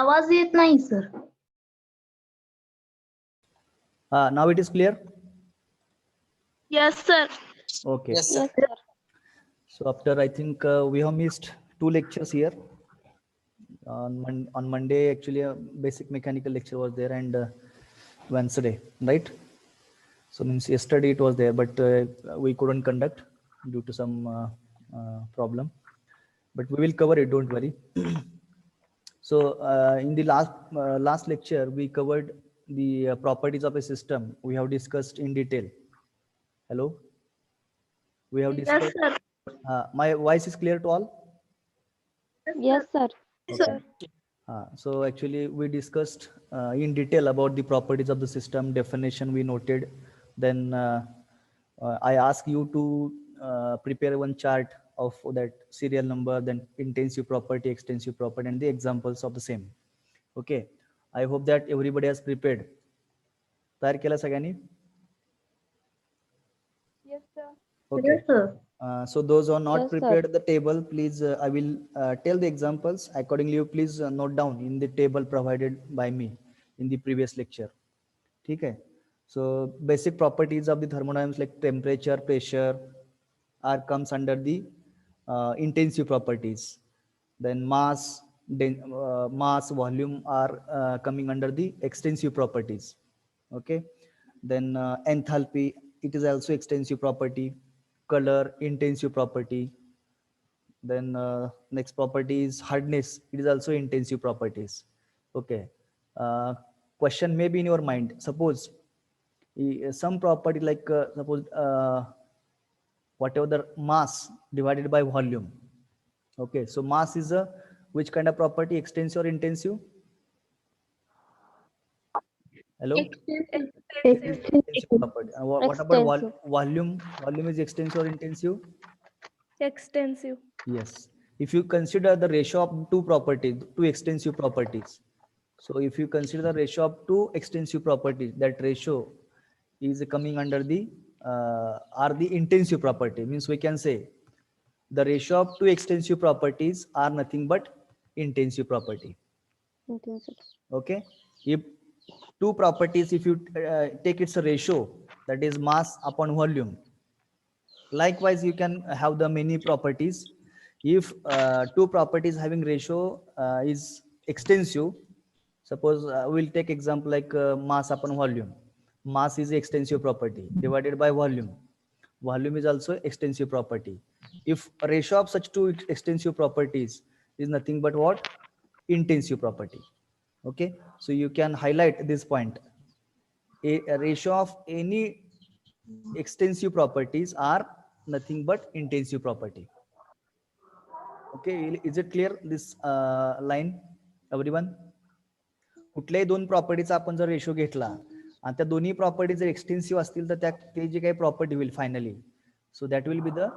आवाज येत नाही sir. Now it is clear. Yes sir. Okay. Yes, sir. So after I think we have missed 2 lectures here. On Monday actually a basic mechanical lecture was there, and Wednesday, right? So means yesterday it was there, but we couldn't conduct due to some problem. But we will cover it. Don't worry. So in the last lecture we covered the properties of a system. We have discussed in detail. Hello. We have Yes discussed. sir. My voice is clear to all? Yes, sir. Okay. So actually we discussed in detail about the properties of the system, definition we noted. Then I asked you to prepare one chart of that serial number, then intensive property, extensive property, and the examples of the same. Okay. I hope that everybody has prepared. तयार केला सगळ्यांनी? Yes, sir. Okay. Yes sir. So those who are not Yes, sir. prepared the table, please I will tell the examples accordingly. You please note down in the table provided by me in the previous lecture. Okay. So basic properties of the thermodynamics like temperature, pressure comes under the intensive properties. Then mass, volume are coming under the extensive properties. Okay. Then enthalpy, it is also extensive property. Color, intensive property. Then next property is hardness, it is also intensive properties. Okay. Question may be in your mind. Suppose some property like suppose whatever the mass divided by volume. Okay, so mass is a which kind of property, extensive or intensive? Hello. Extensive property. What about Extensive. volume? Volume is extensive or intensive? Extensive. Yes. If you consider the ratio of two properties, two extensive properties. So if you consider the ratio of two extensive properties, that ratio is coming under the are the intensive property. Means we can say the ratio of two extensive properties are nothing but intensive property. Okay. If two properties, if you take its ratio, that is mass upon volume. Likewise, you can have the many properties. If two properties having ratio is extensive, suppose we'll take example like mass upon volume. Mass is extensive property divided by volume. Volume is also extensive property. If a ratio of such two extensive properties is nothing but what? Intensive property. Okay, so you can highlight this point. A ratio of any extensive properties are nothing but intensive property. Okay, is it clear this line, everyone? कुठल्याही दोन प्रॉपर्टीचा आपण जर ratio घेतला आणि त्या दोन्ही property जर extensive असतील तर ते जी काही प्रॉपर्टी होईल finally, so that will be the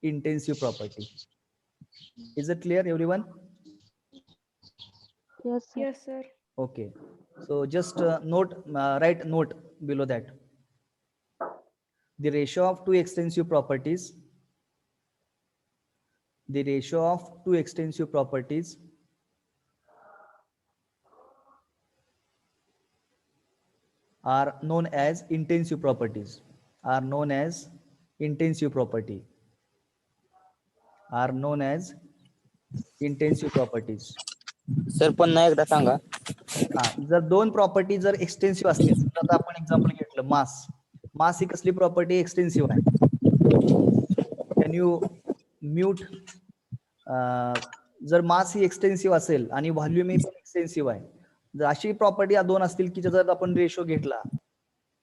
intensive property. Is it clear everyone? Yes, sir. Yes, sir. Okay, so just write note below that. The ratio of two extensive properties, the ratio of two extensive properties are known as intensive properties, are known as intensive property, are known as intensive properties. Sir पुन्हा एकदा सांगा. जर दोन property जर extensive असतील, आता आपण example घेतलं मास. मास ही कसली प्रॉपर्टी? एक्सटेन्सिव्ह आहे. Can you mute? जर मास ही एक्सटेन्सिव्ह असेल आणि व्हॉल्यूम ही पण एक्सटेन्सिव्ह आहे, जर अशी प्रॉपर्टी दोन असतील की जर आपण रेशो घेतला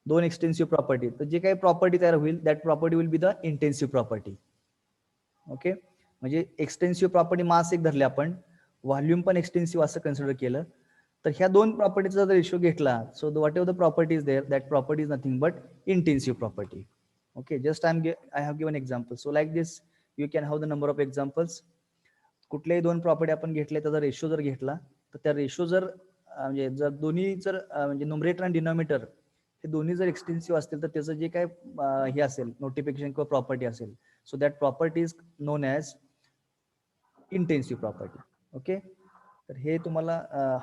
दोन एक्सटेन्सिव्ह प्रॉपर्टी, तर जे काही प्रॉपर्टी तयार होईल that property will be the intensive property. Okay, म्हणजे एक्सटेन्सिव्ह प्रॉपर्टी मास एक धरले आपण, व्हॉल्यूम पण एक्सटेन्सिव्ह असं कन्सिडर केलं, तर ह्या दोन प्रॉपर्टीचा जर रेशो घेतला, so whatever the property is there, that property is nothing but intensive property. Okay, just I have given example. So like this you can have the number of examples. कुठल्याही दोन property आपण घेतले, त्याचा ratio जर घेतला तर त्या ratio जर म्हणजे जर दोन्ही जर म्हणजे न्यूमरेटर आणि डिनॉमिनेटर हे दोन्ही जर एक्सटेन्सिव्ह असतील तर त्याचं जे काय हे असेल नोटिफिकेशन किंवा प्रॉपर्टी असेल, so that property is known as intensive property. Okay, तर हे तुम्हाला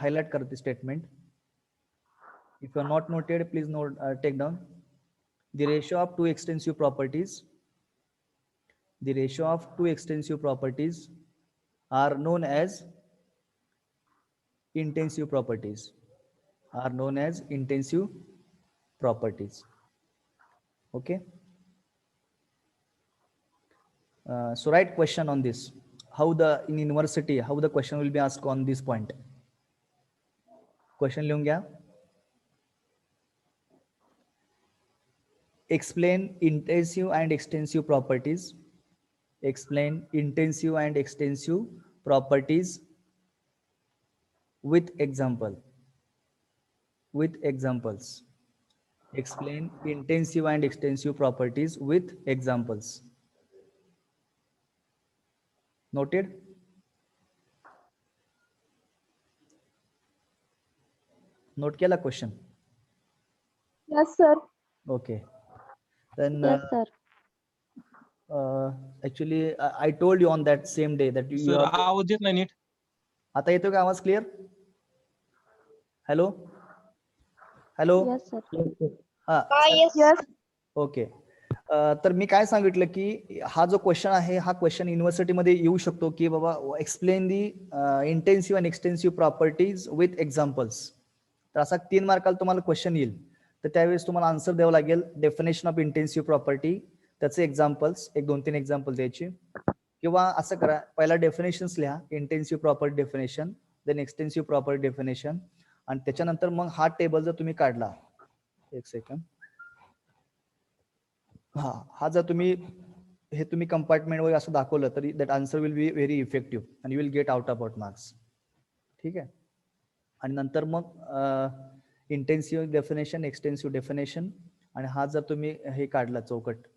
हायलाइट करते statement. If you are not noted, please note, take down. The ratio of two extensive properties, the ratio of two extensive properties are known as intensive properties, are known as intensive properties. Okay. So write question on this. How the in university, how the question will be asked on this point. Question लिहून घ्या. Explain intensive and extensive properties. Explain intensive and extensive properties with example. With examples. Explain intensive and extensive properties with examples. Noted? Note केला question? Yes, sir. Okay. Then Yes, sir. actually I told you on that same day that you sir have to. आवाज येत नाही NEET. आता येतो का आवाज clear? Hello hello. Yes, sir. हा Yes. Okay. तर मी काय सांगितलं की हा जो क्वेश्चन आहे हा क्वेश्चन युनिव्हर्सिटीमध्ये येऊ शकतो की बाबा explain the intensive and extensive properties with examples. तर असा 3 मार्काला तुम्हाला क्वेश्चन येईल. तर त्यावेळेस तुम्हाला आन्सर द्यावं लागेल. डेफिनेशन ऑफ इंटेन्सिव्ह प्रॉपर्टी, त्याचे एक्झाम्पल्स, 1-2-3 एक्झाम्पल द्यायची. किंवा असं करा, पहिला डेफिनेशन्स लिहा, intensive property definition, then extensive property definition, आणि त्याच्यानंतर मग हा टेबल जर तुम्ही काढला, एक सेकंड, हा जर तुम्ही हे तुम्ही कंपार्टमेंट वगैरे असं दाखवलं तरी that answer will be very effective and you will get out of marks. ठीक आहे. आणि नंतर मग इंटेन्सिव्ह डेफिनेशन, एक्सटेन्सिव्ह डेफिनेशन, आणि हा जर तुम्ही हे काढला चौकट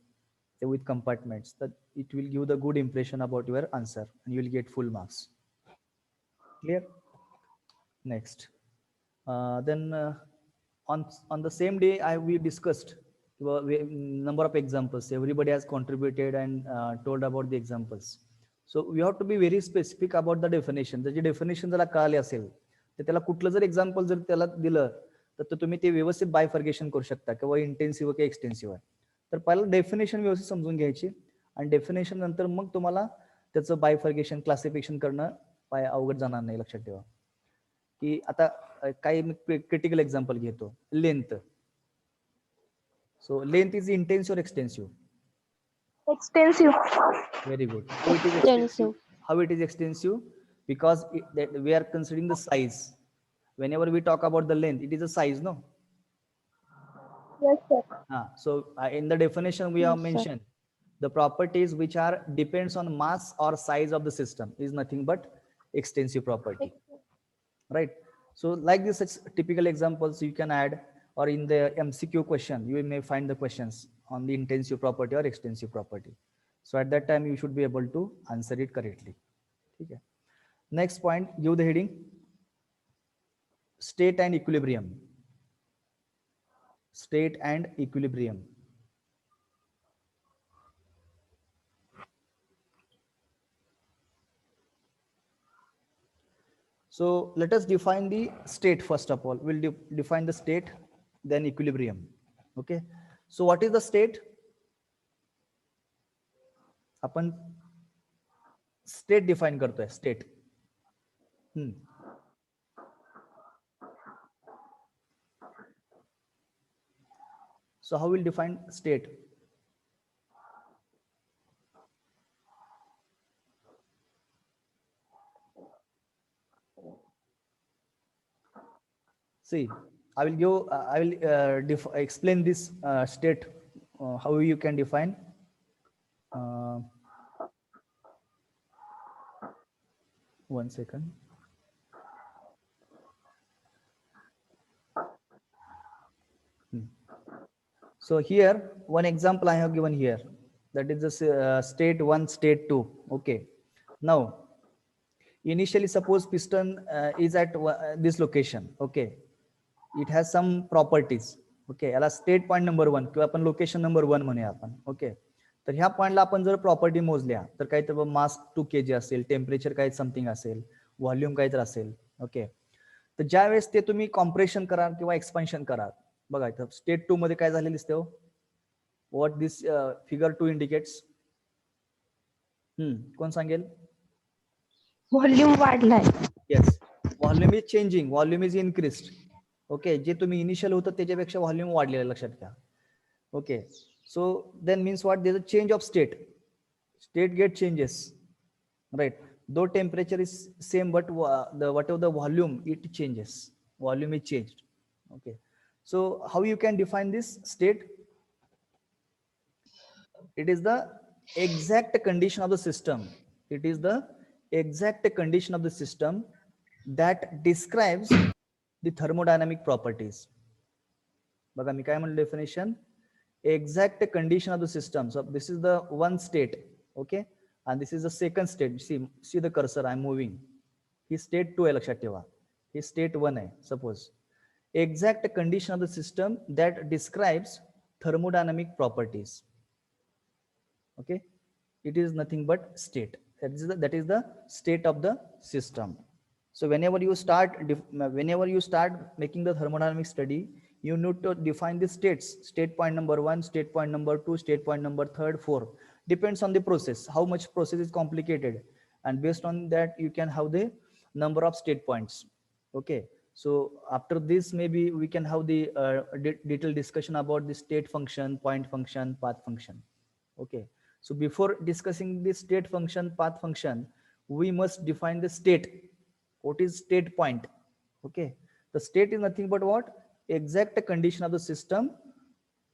with compartments, that it will give the good impression about your answer and you will get full marks. Clear? Next, then on the same day we discussed number of examples. Everybody has contributed and told about the examples. So we have to be very specific about the definition. जर definition जर कळाले असेल तर त्याला कुठलं जर example जर त्याला दिलं तर तुम्ही ते व्यवस्थित बायफर्गेशन करू शकता किंवा इंटेन्सिव्ह किंवा एक्सटेन्सिव्ह आहे. तर पहिलं डेफिनेशन व्यवस्थित समजून घ्यायची आणि डेफिनेशन नंतर मग तुम्हाला त्याचं बायफर्गेशन, क्लासिफिकेशन करणं अवघड जाणार नाही. लक्षात ठेवा की आता काही क्रिटिकल एक्झाम्पल घेतो. Length. So length is intensive और extensive? Extensive. Very good. How it is extensive? How it is extensive? Because that we are considering the size. Whenever we talk about the length, it is a size, no? Yes, sir. So in the definition we have Yes, sir. mentioned the properties which are depends on mass or size of the system is nothing but extensive property, right? So like this such typical examples you can add, or in the MCQ question you may find the questions on the intensive property or extensive property. So at that time you should be able to answer it correctly. Okay. Next point, give the heading state and equilibrium. State and equilibrium. So let us define the state first of all. We'll define the state, then equilibrium. Okay. So what is the state? आपण state define करतोय. State. So how we'll define state? See, I will give. I will explain this state. How you can define. One second. So here one example I have given here, that is the state 1, state 2. Okay. Now initially suppose piston is at this location. Okay. It has some properties. Okay. याला state point number 1 किंवा आपण location number 1 म्हणूया आपण. Okay. तर ह्या पॉइंटला आपण जर प्रॉपर्टी मोजल्या तर काही तर मास 2 kg असेल, टेम्परेचर काही समथिंग असेल, व्हॉल्यूम काहीतरी असेल. ओके, तर ज्या वेळेस ते तुम्ही कॉम्प्रेशन करा किंवा एक्सपान्शन करा, बघा इथं स्टेट 2 मध्ये काय झालेलं दिसते हो, व्हॉट दिस फिगर 2 इंडिकेट्स. कोण सांगेल? व्हॉल्यूम वाढलाय. Yes, volume is changing, volume is increased. Okay, जे तुम्ही इनिशियल होतं त्याच्यापेक्षा व्हॉल्यूम वाढलेलं लक्षात घ्या. Okay, so then means what, there is a change of state. State get changes, right? Though temperature is same, but whatever the volume, it changes. Volume is changed. Okay, so how you can define this state? It is the exact condition of the system. It is the exact condition of the system that describes the thermodynamic properties. बघा मी काय म्हणलं definition, exact condition of the system. So this is the one state, okay, and this is the second state. See the cursor, I'm moving. He state 2 आहे लक्षात ठेवा, ही state 1 आहे. Suppose exact condition of the system that describes thermodynamic properties. Okay, it is nothing but state. That is the state of the system. So whenever you start making the thermodynamic study, you need to define the states. State point number 1, state point number 2, state point number 3, 4. Depends on the process, how much process is complicated, and based on that you can have the number of state points. Okay, so after this maybe we can have the detailed discussion about the state function, point function, path function. Okay, so before discussing the state function, path function, we must define the state. What is state point? Okay, the state is nothing but what? Exact condition of the system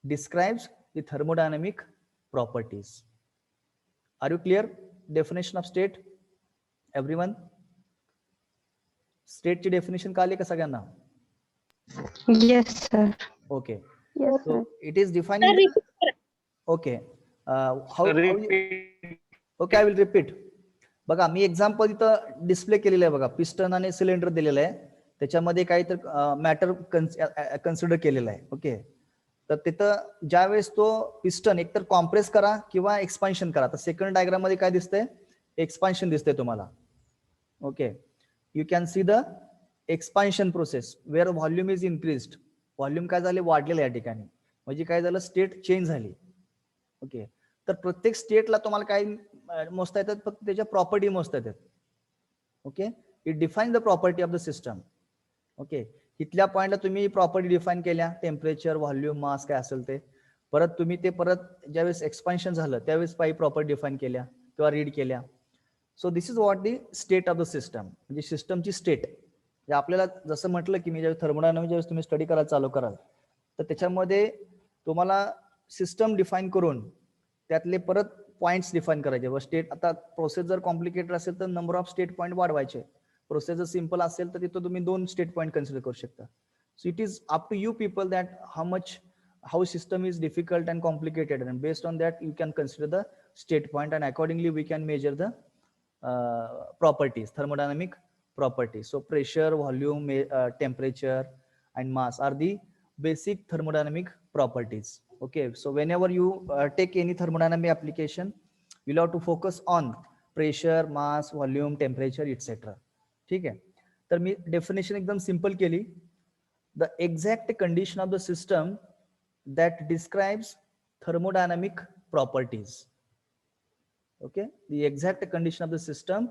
describes the thermodynamic properties. Are you clear? Definition of state, everyone? State ची definition कळली का सगळ्यांना? Yes, sir. Okay, Yes, so sir. it is defining. Okay, how okay, I will repeat. बघा मी example इथं display केलेलं आहे बघा, piston आणि सिलेंडर दिलेलं आहे, त्याच्यामध्ये काहीतरी मॅटर कन्सिडर केलेलं आहे. ओके, तर तिथं ज्या वेळेस तो पिस्टन एकतर कॉम्प्रेस करा किंवा एक्सपान्शन करा, तर सेकंड डायग्राम मध्ये काय दिसतंय? एक्सपान्शन दिसतंय तुम्हाला. Okay, you can see the expansion process where volume is increased. Volume काय झाले? वाढलेलं या ठिकाणी, म्हणजे काय झालं? स्टेट चेंज झाली. ओके, तर प्रत्येक स्टेटला तुम्हाला काय मोजता येतात? फक्त त्याच्या प्रॉपर्टी मोजता येतात. Okay, it define the property of the system. Okay, इथल्या पॉइंटला तुम्ही प्रॉपर्टी डिफाईन केल्या, टेम्परेचर, व्हॉल्यूम, मास काय असेल ते. परत तुम्ही ते ज्यावेळेस एक्सपान्शन झालं त्यावेळेस काही प्रॉपर्टी डिफाईन केल्या किंवा रीड केल्या. So this is what the state of the system, म्हणजे सिस्टमची स्टेट. आपल्याला जसं म्हटलं की मी ज्यावेळेस थर्मोडायनामिक्स ज्यावेळेस तुम्ही स्टडी करायला चालू कराल, तर त्याच्यामध्ये तुम्हाला सिस्टम डिफाईन करून त्यातले परत पॉइंट्स डिफाईन करायचे. व स्टेट, आता प्रोसेस जर कॉम्प्लिकेटेड असेल तर नंबर ऑफ स्टेट पॉईंट वाढवायचे. प्रोसेस जर सिंपल असेल तर तिथं तुम्ही 2 स्टेट पॉईंट कन्सिडर करू शकता. So it is up to you people that how system is difficult and complicated, and based on that you can consider the state point, and accordingly we can measure the properties, thermodynamic properties. So pressure, volume, temperature and mass are the basic thermodynamic properties. Okay, so whenever you take any thermodynamic application, you'll have to focus on pressure, mass, volume, temperature, etc. ठीक आहे, तर मी definition एकदम simple केली. The exact condition of the system that describes thermodynamic properties. Okay, the exact condition of the system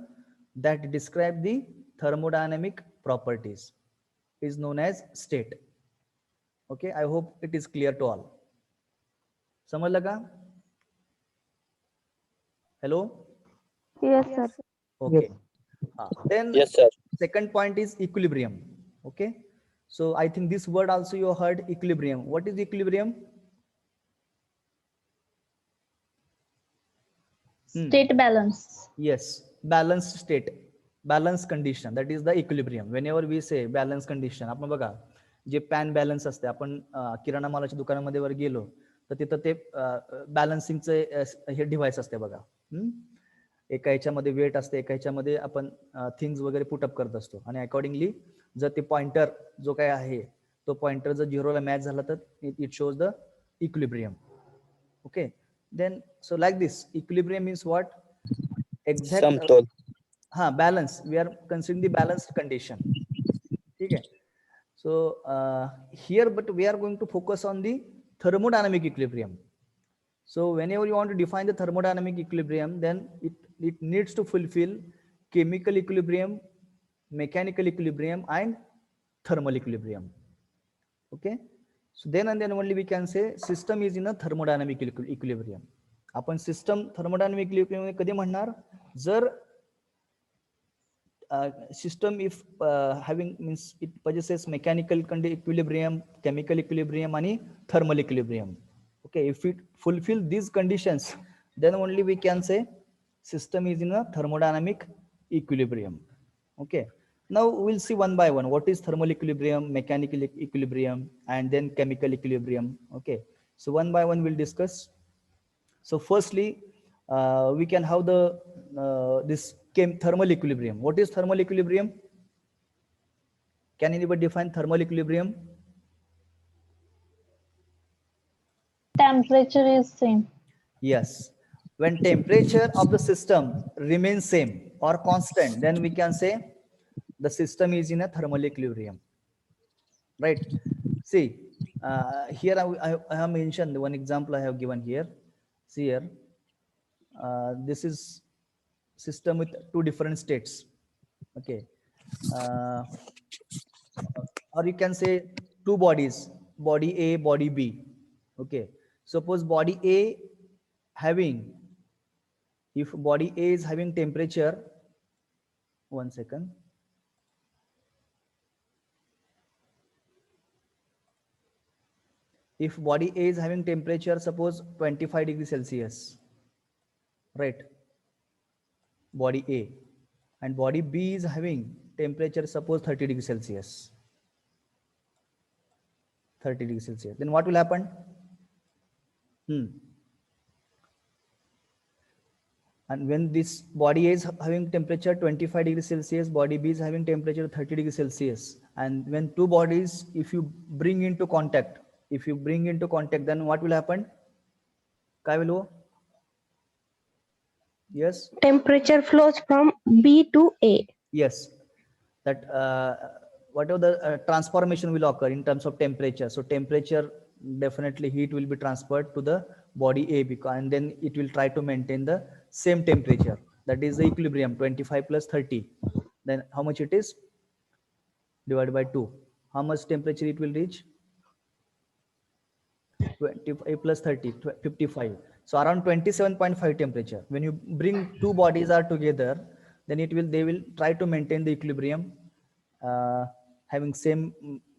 that describe the thermodynamic properties is known as state. Okay, I hope it is clear to all. समजलं का? Hello? Yes, sir. Okay. Then Yes, sir. second point is equilibrium. Okay, so I think this word also you heard, equilibrium. What is equilibrium? State balance. Yes, balanced state, balanced condition, that is the equilibrium. Whenever we say balanced condition, आपण बघा जे pan balance असते, आपण किराणा मालाच्या दुकानामध्ये वर गेलो तर तिथं ते बॅलन्सिंगचे हे डिव्हाइस असते बघा. एका ह्याच्यामध्ये वेट असते, एका ह्याच्यामध्ये आपण थिंग्स वगैरे पुटअप करत असतो, आणि अकॉर्डिंगली जर ते पॉइंटर जो काय आहे तो पॉइंटर जर 0ला मॅच झाला तर it shows the equilibrium. Okay, then so like this equilibrium means what? Exact समतोल. balance, we are considering the balanced condition. Okay. So here, but we are going to focus on the thermodynamic equilibrium. So whenever you want to define the thermodynamic equilibrium, then it needs to fulfill chemical equilibrium, mechanical equilibrium, and thermal equilibrium. Okay. So then and then only we can say system is in a thermodynamic equilibrium. आपण system thermodynamic equilibrium कधी म्हणणार जर system if having means it possesses mechanical equilibrium, chemical equilibrium, and thermal equilibrium. Okay, if it fulfill these conditions, then only we can say system is in a thermodynamic equilibrium. Okay, now we'll see one by one what is thermal equilibrium, mechanical equilibrium, and then chemical equilibrium. Okay, so one by one we'll discuss. So firstly, we can have the this thermal equilibrium. What is thermal equilibrium? Can anybody define thermal equilibrium? Temperature is same. Yes. When temperature of the system remains same or constant, then we can say the system is in a thermal equilibrium. Right? See, here I have mentioned one example I have given here. See here, this is system with two different states. Okay, or you can say two bodies, body A, body B. Okay, suppose body A having, if body A is having temperature, one second. If body A is having temperature, suppose 25 degrees Celsius, right? Body A, and body B is having temperature, suppose 30 degrees Celsius. 30 degrees Celsius. Then what will happen? And when this body A is having temperature 25 degrees Celsius, body B is having temperature 30 degrees Celsius. And when two bodies, if you bring into contact, then what will happen? Kai will ho? Yes. Temperature flows from B to A. Yes. That whatever the transformation will occur in terms of temperature. So temperature, definitely heat will be transferred to the body A, because and then it will try to maintain the same temperature. That is the equilibrium, 25 plus 30. Then how much it is? Divided by 2. How much temperature it will reach? 25 plus 30, 55. So around 27.5 temperature. When you bring two bodies are together, then they will try to maintain the equilibrium, having same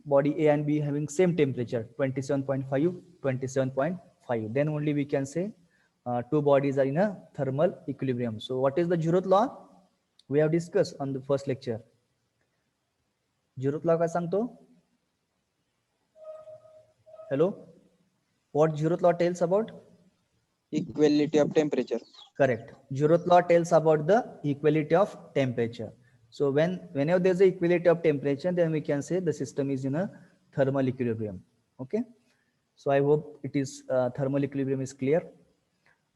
body A and B having same temperature, 27.5, 27.5. Then only we can say two bodies are in a thermal equilibrium. So what is the Zeroth law? We have discussed on the first lecture. Zeroth law काय सांगतो? Hello? What Zeroth law tells about? Equality of temperature. Correct. Zeroth law tells about the equality of temperature. So whenever there's a equality of temperature, then we can say the system is in a thermal equilibrium. Okay. So I hope it is thermal equilibrium is clear.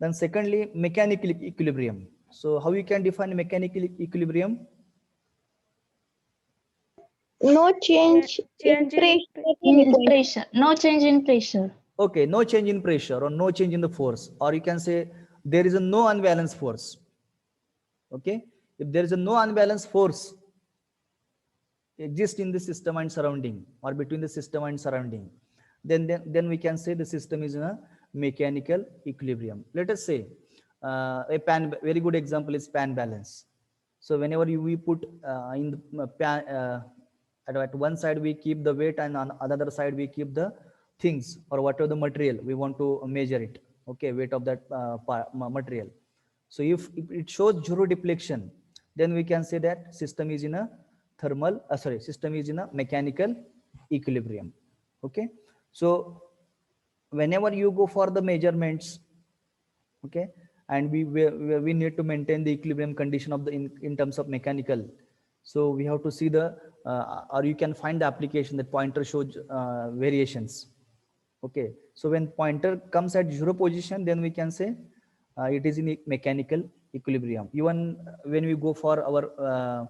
Then secondly, mechanical equilibrium. So how you can define mechanical equilibrium? No change in pressure. No change in pressure. Okay, no change in pressure or no change in the force, or you can say there is a no unbalanced force. Okay, if there is a no unbalanced force exists in the system and surrounding, or between the system and surrounding, then we can say the system is in a mechanical equilibrium. Let us say very good example is pan balance. So whenever we put in the pan, at one side we keep the weight, and on the other side we keep the things or whatever the material we want to measure it. Okay, weight of that material. So if it shows zero deflection, then we can say that system is in a system is in a mechanical equilibrium. Okay, so whenever you go for the measurements, okay, and we need to maintain the equilibrium condition of the in terms of mechanical, so we have to see the or you can find the application that pointer shows variations. Okay, so when pointer comes at zero position, then we can say it is in mechanical equilibrium. Even when we go for our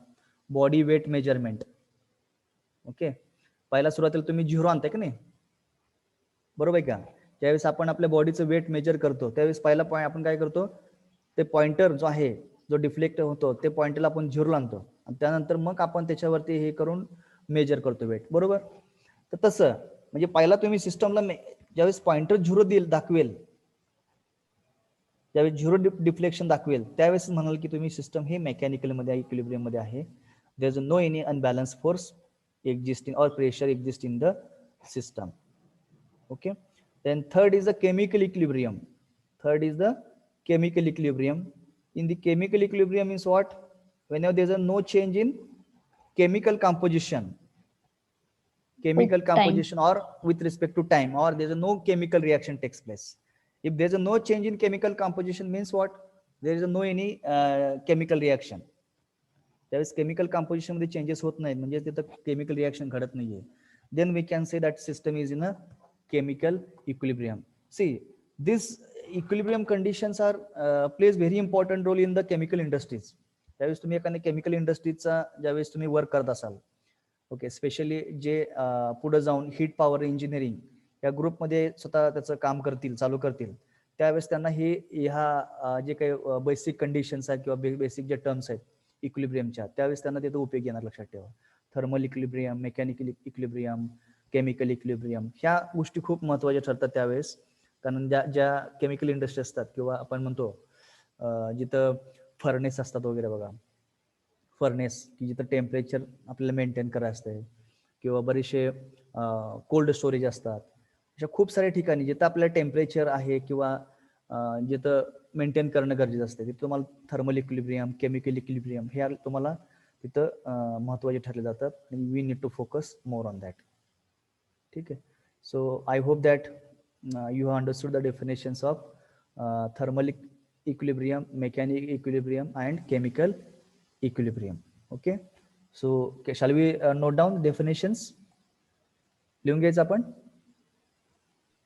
body weight measurement, okay, पहिला सुरुवातीला तुम्ही zero आणताय का नाही, बरोबर आहे का? ज्यावेळेस आपण आपल्या बॉडीचं वेट मेजर करतो त्यावेळेस पहिला पॉईंट आपण काय करतो, ते पॉइंटर जो आहे जो डिफ्लेक्ट होतो ते पॉइंटरला आपण झिरो आणतो आणि त्यानंतर मग आपण त्याच्यावरती हे करून मेजर करतो वेट, बरोबर? तर तसं म्हणजे पहिला तुम्ही सिस्टमला ज्यावेळेस पॉइंटर झिरो दाखवेल, ज्यावेळेस झिरो डिफ्लेक्शन दाखवेल त्यावेळेस म्हणाल की तुम्ही सिस्टम हे मेकॅनिकल मध्ये इक्विलिब्रियम मध्ये आहे. There is no any unbalance force existing or pressure exist in the system. Okay, then third is the chemical equilibrium. Third is the chemical equilibrium. In the chemical equilibrium means what? Whenever there is a no change in chemical composition, or with respect to time, or there is a no chemical reaction takes place. If there is a no change in chemical composition means what? There is a no any chemical reaction. त्यावेळेस chemical composition मध्ये changes होत नाहीत म्हणजे तिथं chemical reaction घडत नाहीये, then we can say that system is in a chemical equilibrium. See this equilibrium conditions are plays very important role in the chemical industries. त्यावेळेस तुम्ही एखाद्या केमिकल इंडस्ट्रीजचा ज्यावेळेस तुम्ही वर्क करत असाल, ओके, स्पेशली जे पुढे जाऊन हीट पॉवर इंजिनिअरिंग या ग्रुपमध्ये स्वतः त्याचं काम करतील, चालू करतील, त्यावेळेस त्यांना हे ह्या जे काही बेसिक कंडिशन्स आहेत किंवा बेसिक जे टर्म्स आहेत इक्विलिब्रियमच्या, त्यावेळेस त्यांना तिथं उपयोग येणार, लक्षात ठेवा. Thermal equilibrium, mechanical equilibrium, chemical equilibrium, ह्या गोष्टी खूप महत्त्वाच्या ठरतात त्यावेळेस. कारण ज्या केमिकल इंडस्ट्री असतात किंवा आपण म्हणतो जिथं फर्नेस असतात वगैरे बघा, फर्नेस की जिथं टेम्परेचर आपल्याला मेंटेन करायचं असते, किंवा बरेचसे कोल्ड स्टोरेज असतात, अशा खूप साऱ्या ठिकाणी जिथं आपल्याला टेम्परेचर आहे किंवा जिथं मेंटेन करणं गरजेचं असते तिथं तुम्हाला थर्मल इक्विलिब्रियम, केमिकल इक्विलिब्रियम हे तुम्हाला तिथं महत्त्वाचे ठरले जातात. We need to focus more on that. ठीक आहे. So I hope that you have understood the definitions of thermal equilibrium, mechanic equilibrium and chemical equilibrium. Okay, so shall we note down definitions? लिहून घ्यायचं आपण?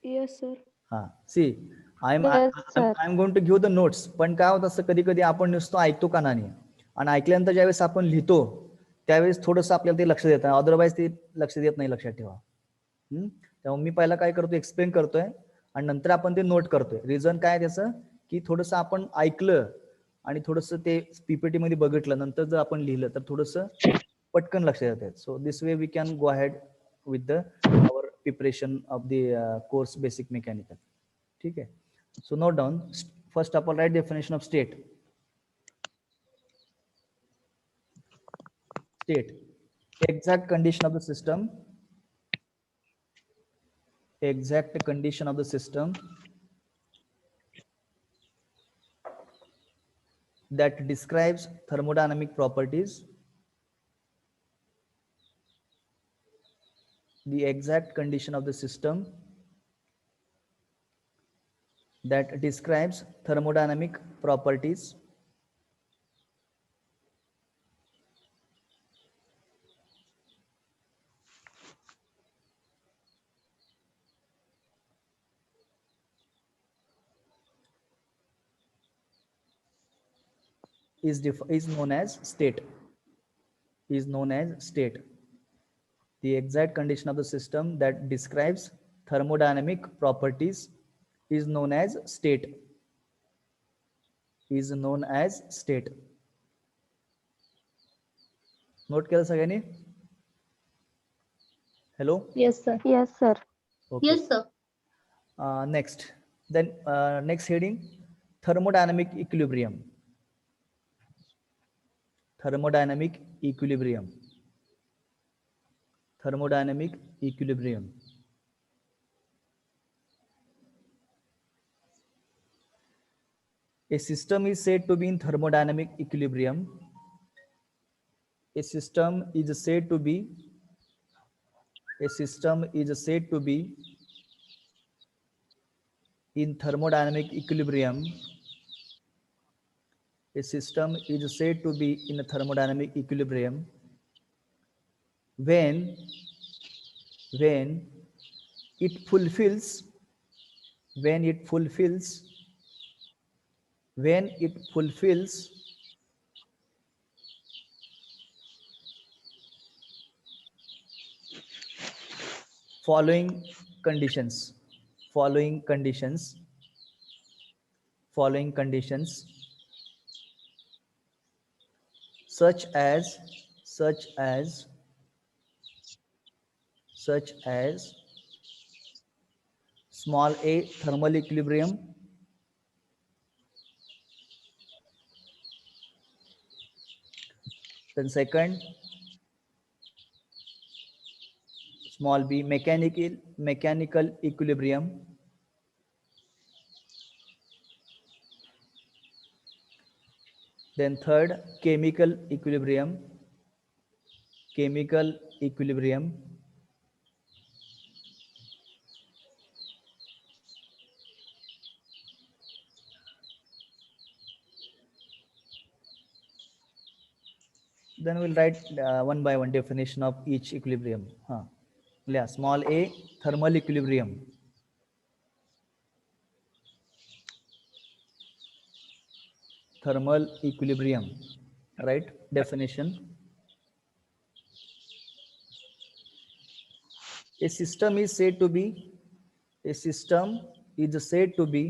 Yes sir. हा, see I am going to give the notes. पण काय होत असतं कधी कधी आपण नुसतं ऐकतो कानाने आणि ऐकल्यानंतर ज्यावेळेस आपण लिहितो त्यावेळेस थोडंसं आपल्याला ते लक्ष देतं, अदरवाईज ते लक्ष देत नाही, लक्षात ठेवा. त्यामुळे मी पहिला काय करतो, एक्सप्लेन करतोय आणि नंतर आपण ते नोट करतोय. रिझन काय त्याचं, की थोडंसं आपण ऐकलं आणि थोडंसं ते पीपीटी मध्ये बघितलं, नंतर जर आपण लिहिलं तर थोडंसं पटकन लक्षात येतं. So this way we can go ahead with the our preparation of the course basic mechanical. ठीक आहे. So note down, first of all, write definition of state. State, exact condition of the system. Exact condition of the system that describes thermodynamic properties. The exact condition of the system that describes thermodynamic properties is known as state. Is known as state. The exact condition of the system that describes thermodynamic properties is known as state. Is known as state. Note केलं सगळ्यांनी? Hello? Yes, sir. Yes sir. Okay. Yes, sir. Next, then next heading, thermodynamic equilibrium. Thermodynamic equilibrium. Thermodynamic equilibrium. A system is said to be in thermodynamic equilibrium. A system is said to be in thermodynamic equilibrium. A system is said to be in a thermodynamic equilibrium when it fulfills when it fulfills following conditions, following conditions, following conditions, such as such as such as small a thermal equilibrium, then second small b mechanical equilibrium, then third chemical equilibrium, chemical equilibrium, then we'll write one by one definition of each equilibrium. Yeah, small a thermal equilibrium, thermal equilibrium, right? Definition: a system is said to be a system is said to be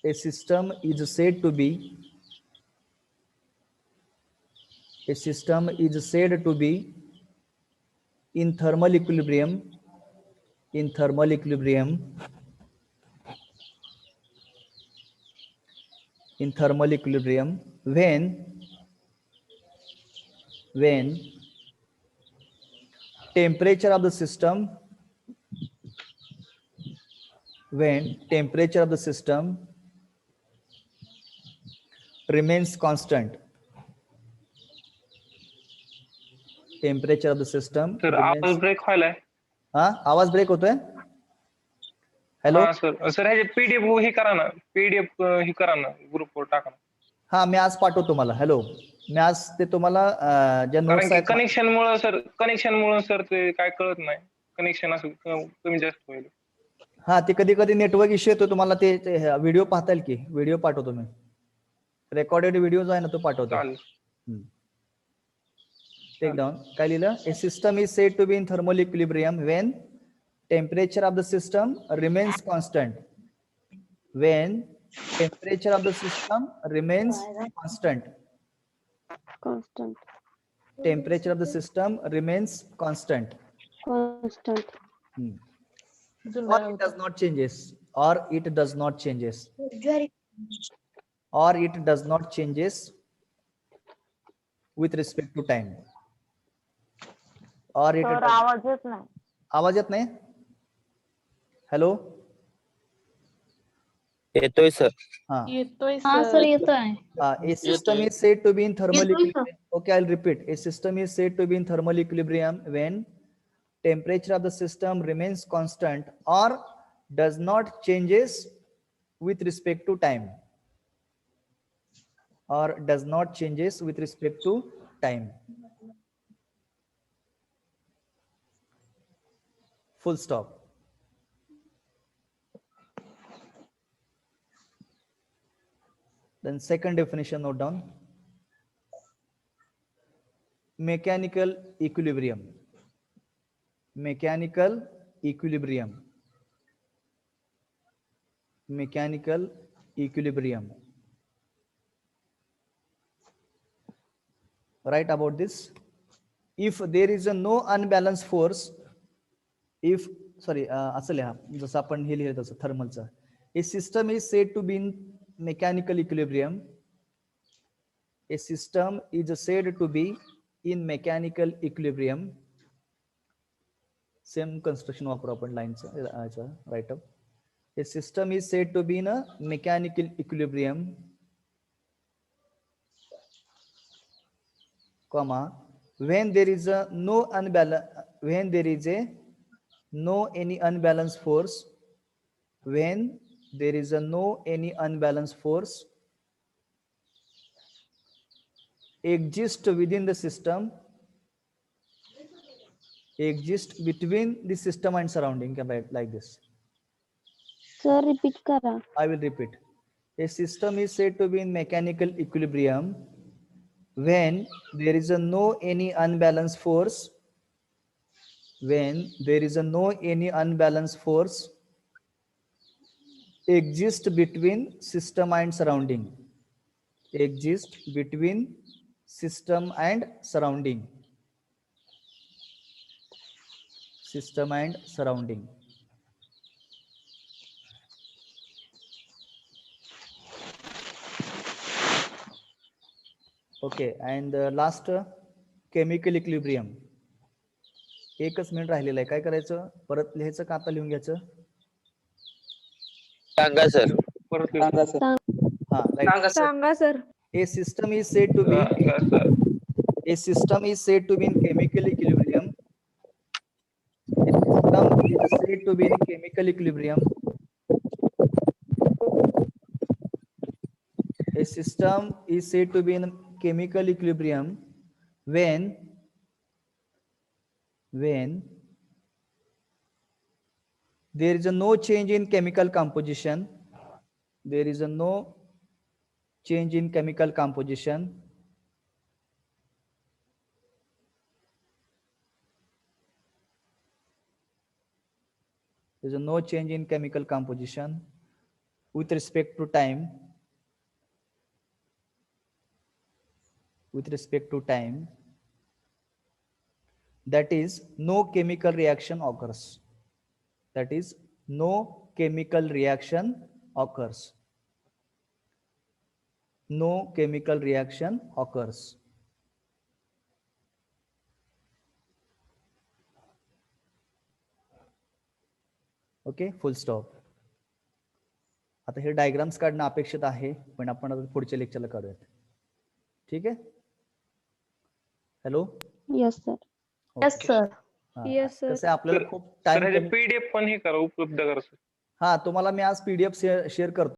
a system is said to be a system is said to be in thermal equilibrium, in thermal equilibrium, in thermal equilibrium when temperature of the system, when temperature of the system remains constant, temperature of the system sir remains. आवाज break व्हायलाय. आवाज break होतोय. Hello. हा sir sir ह्याचे PDF हे करा ना, PDF हे करा ना, ग्रुपवर टाका ना. हा मी आज पाठवतो तुम्हाला. हॅलो, मी आज ते तुम्हाला ज्या कारण नोट्स की आहेत कनेक्शन मुळे सर ते काय कळत नाही, कनेक्शन असं कमी जास्त होईल. हा ते कधी कधी नेटवर्क इश्यू येतो. तुम्हाला ते व्हिडिओ पाहता येईल की, व्हिडिओ पाठवतो मी, रेकॉर्डेड व्हिडिओ जो आहे ना तो पाठवतो. Take down. काय लिहिलं? A system is said to be in thermal equilibrium when temperature of the system remains constant, when temperature of the system remains constant, Constant. temperature of the system remains constant, Constant. or it does not changes, or it does not changes, or it does not changes with respect to time, or it sir does, आवाज येत नाही. आवाज येत नाही. Hello, येतोय sir. हा येतोय sir येतोय. a system is said to be in thermal equilibrium. Okay, I'll repeat. A system is said to be in thermal equilibrium when temperature of the system remains constant or does not changes with respect to time, or does not changes with respect to time. Full stop. Then second definition, note down. Mechanical equilibrium. Mechanical equilibrium. Mechanical equilibrium. Write about this. If there is a no unbalanced force, if असं लिहा जसं आपण हे लिहिलं तसं थर्मलचं. A system is said to be in mechanical equilibrium. A system is said to be in mechanical equilibrium. Same construction वापरू आपण लाईनचं write up. A system is said to be in a mechanical equilibrium, comma, when there is a no unbalance, when there is a no any unbalanced force, when there is a no any unbalanced force exist within the system, exist between the system and surrounding, like this. Sir, repeat करा. I will repeat. A system is said to be in mechanical equilibrium when there is a no any unbalanced force, when there is a no any unbalanced force exist between system and surrounding, exist between system and surrounding, system and surrounding. Okay, and last chemical equilibrium. एकच minute राहिलेलं आहे, काय करायचं, परत लिहायचं का आता लिहून घ्यायचं? सांगा सर. परत लिहू. सांगा सर. हा, right. Sanga sir. A system is said to be Sanga sir. a system is said to be in chemical equilibrium. A system is said to be in chemical equilibrium. A system is said to be in chemical equilibrium when there is a no change in chemical composition, there is a no change in chemical composition, there is a no change in chemical composition with respect to time, with respect to time, that is no chemical reaction occurs, that is no chemical reaction occurs, no chemical reaction occurs. Okay, full stop. आता हे diagrams काढणं अपेक्षित आहे, पण आपण आता पुढच्या लेक्चरला काढूयात. ठीक आहे. Hello. Yes, sir. Yes, sir. Yes, sir. कसं आहे, आपल्याला खूप सर टाइम. ह्याचे PDF पण हे करा, उपलब्ध करा सर. हा, तुम्हाला मी आज PDF शेअर करतो.